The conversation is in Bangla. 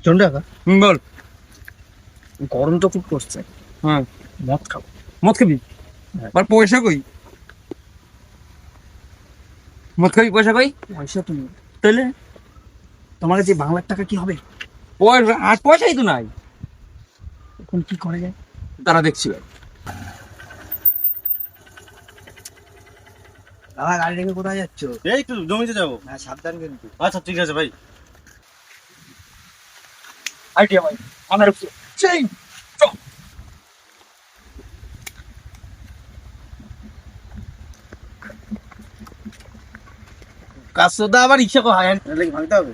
চন্ডা কাকা, বল। গরম তো খুব পড়ছে, হ্যাঁ, মদ খাবো। মদ খাবি? হ্যাঁ। আর পয়সা কই? মদ খাবি, পয়সা কই? পয়সা তো নেই। তাহলে তোমার কাছে বাংলার টাকা কি হবে? পয়সা, আর পয়সাই তো নাই। এখন কি করে যায়? তারা দেখছি ভাই। দাদা গাড়ি রেখে কোথায় যাচ্ছ? এই একটু জমিতে যাবো। হ্যাঁ সাবধান কিন্তু। আচ্ছা ঠিক আছে ভাই। আইডিয়া ভাই, আমার সেই কাজটা আবার ইচ্ছা করে তাহলে কি ভাঙতে হবে?